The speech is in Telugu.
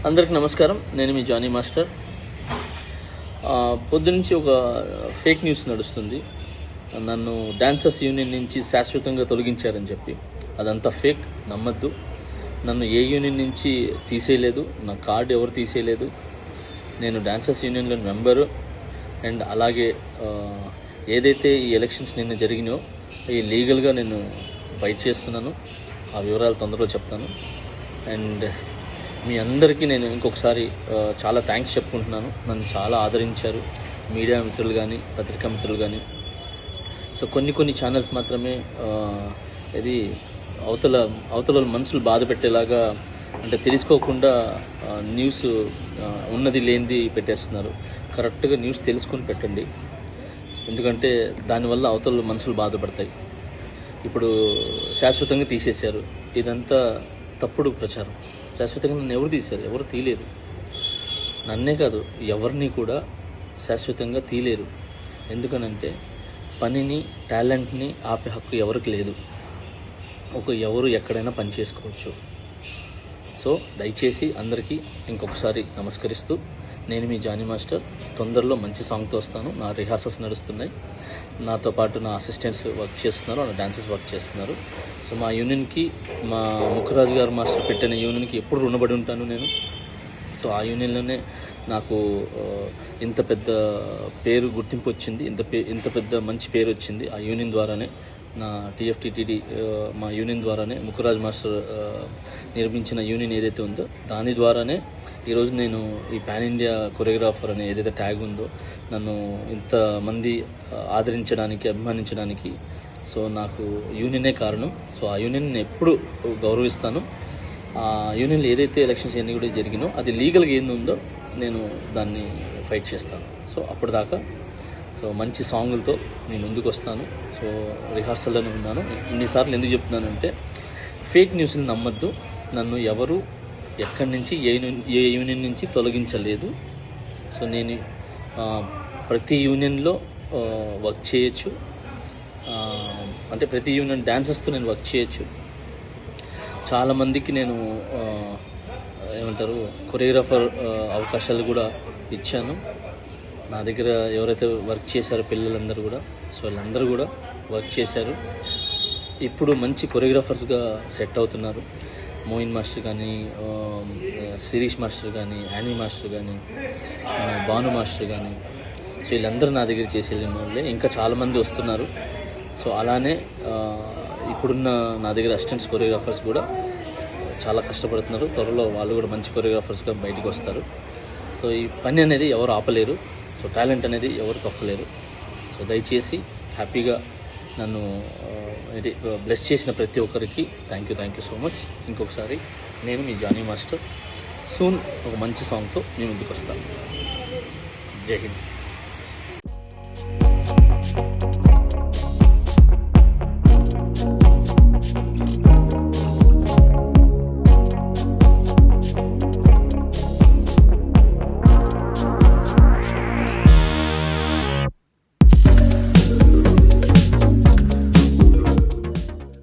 అందరికి నమస్కారం. నేను మీ జానీ మాస్టర్. పొద్దునుంచి ఒక ఫేక్ న్యూస్ నడుస్తుంది. నన్ను డాన్సర్స్ యూనియన్ నుంచి శాశ్వతంగా తొలగించారని చెప్పి. అదంతా ఫేక్, నమ్మద్దు. నన్ను ఏ యూనియన్ నుంచి తీసేయలేదు, నా కార్డు ఎవరు తీసేయలేదు. నేను డాన్సర్స్ యూనియన్లో మెంబరు. అండ్ అలాగే ఏదైతే ఈ ఎలక్షన్స్ నిన్న జరిగినాయో ఈ లీగల్గా నేను ఫైట్ చేస్తున్నాను. ఆ వివరాలు తొందరలో చెప్తాను. అండ్ మీ అందరికీ నేను ఇంకొకసారి చాలా థ్యాంక్స్ చెప్పుకుంటున్నాను. నన్ను చాలా ఆదరించారు మీడియా మిత్రులు కానీ, పత్రికా మిత్రులు కానీ. సో కొన్ని ఛానల్స్ మాత్రమే ఇది అవతల మనసులు బాధ పెట్టేలాగా, అంటే తెలుసుకోకుండా న్యూస్ ఉన్నది లేనిది పెట్టేస్తున్నారు. కరెక్ట్గా న్యూస్ తెలుసుకొని పెట్టండి, ఎందుకంటే దానివల్ల అవతల మనసులు బాధపడతాయి. ఇప్పుడు శాశ్వతంగా తీసేశారు, ఇదంతా తప్పుడు ప్రచారం. శాశ్వతంగా నన్ను ఎవరు తీశారు? ఎవరు తీయలేరు. నన్నే కాదు, ఎవరిని కూడా శాశ్వతంగా తీయలేరు. ఎందుకనంటే పనిని, టాలెంట్ని ఆపే హక్కు ఎవరికి లేదు. ఎవరు ఎక్కడైనా పని చేసుకోవచ్చు. సో దయచేసి అందరికీ ఇంకొకసారి నమస్కరిస్తూ, నేను మీ జానీ మాస్టర్. తొందరలో మంచి సాంగ్తో వస్తాను. నా రిహార్సల్స్ నడుస్తున్నాయి. నాతో పాటు నా అసిస్టెంట్స్ వర్క్ చేస్తున్నారు, నా డాన్సర్స్ వర్క్ చేస్తున్నారు. సో మా యూనియన్కి, మా ముఖరాజు గారు మాస్టర్ పెట్టిన యూనియన్కి ఎప్పుడు రుణపడి ఉంటాను నేను. సో ఆ యూనియన్లోనే నాకు ఇంత పెద్ద పేరు, గుర్తింపు వచ్చింది. ఇంత పెద్ద మంచి పేరు వచ్చింది ఆ యూనియన్ ద్వారానే. నా టీఎఫ్టీటీడీ మా యూనియన్ ద్వారానే, ముఖరాజ్ మాస్టర్ నిర్మించిన యూనియన్ ఏదైతే ఉందో దాని ద్వారానే ఈరోజు నేను ఈ పాన్ ఇండియా కొరియోగ్రాఫర్ అనే ఏదైతే ట్యాగ్ ఉందో నన్ను ఇంతమంది ఆదరించడానికి, అభిమానించడానికి సో నాకు యూనియనే కారణం. సో ఆ యూనియన్ నేను ఎప్పుడు గౌరవిస్తాను. ఆ యూనియన్లో ఏదైతే ఎలక్షన్స్ అన్నీ కూడా జరిగినో అది లీగల్గా ఏంది ఉందో నేను దాన్ని ఫైట్ చేస్తాను. సో అప్పటిదాకా సో మంచి సాంగులతో నేను ముందుకు వస్తాను. సో రిహార్సల్లోనే ఉన్నాను. ఇన్నిసార్లు ఎందుకు చెప్తున్నానంటే ఫేక్ న్యూస్ని నమ్మద్దు. నన్ను ఎవరు ఎక్కడి నుంచి ఏ యూనియన్ నుంచి తొలగించలేదు. సో నేను ప్రతి యూనియన్లో వర్క్ చేయొచ్చు. అంటే ప్రతి యూనియన్ డాన్సర్స్తో నేను వర్క్ చేయొచ్చు. చాలామందికి నేను కొరియోగ్రాఫర్ అవకాశాలు కూడా ఇచ్చాను. నా దగ్గర ఎవరైతే వర్క్ చేశారో పిల్లలందరూ కూడా, సో వీళ్ళందరూ కూడా వర్క్ చేశారు. ఇప్పుడు మంచి కొరియోగ్రాఫర్స్గా సెట్ అవుతున్నారు. మోయిన్ మాస్టర్ కానీ, శిరీష్ మాస్టర్ కానీ, యానీ మాస్టర్ కానీ, భాను మాస్టర్ కానీ, సో వీళ్ళందరూ నా దగ్గర చేసి వెళ్ళిన వాళ్ళే. ఇంకా చాలామంది వస్తున్నారు. సో అలానే ఇప్పుడున్న నా దగ్గర అసిస్టెంట్స్ కొరియోగ్రాఫర్స్ కూడా చాలా కష్టపడుతున్నారు. త్వరలో వాళ్ళు కూడా మంచి కొరియోగ్రాఫర్స్గా బయటకు వస్తారు. సో ఈ పని అనేది ఎవరు ఆపలేరు. సో టాలెంట్ అనేది ఎవరు తొక్కలేరు. సో దయచేసి హ్యాపీగా నన్ను బ్లెస్ చేసిన ప్రతి ఒక్కరికి థ్యాంక్ యూ సో మచ్. ఇంకొకసారి నేను మీ జానీ మాస్టర్. సూన్ ఒక మంచి సాంగ్తో మీ ముందుకు వస్తాను. జై హింద్.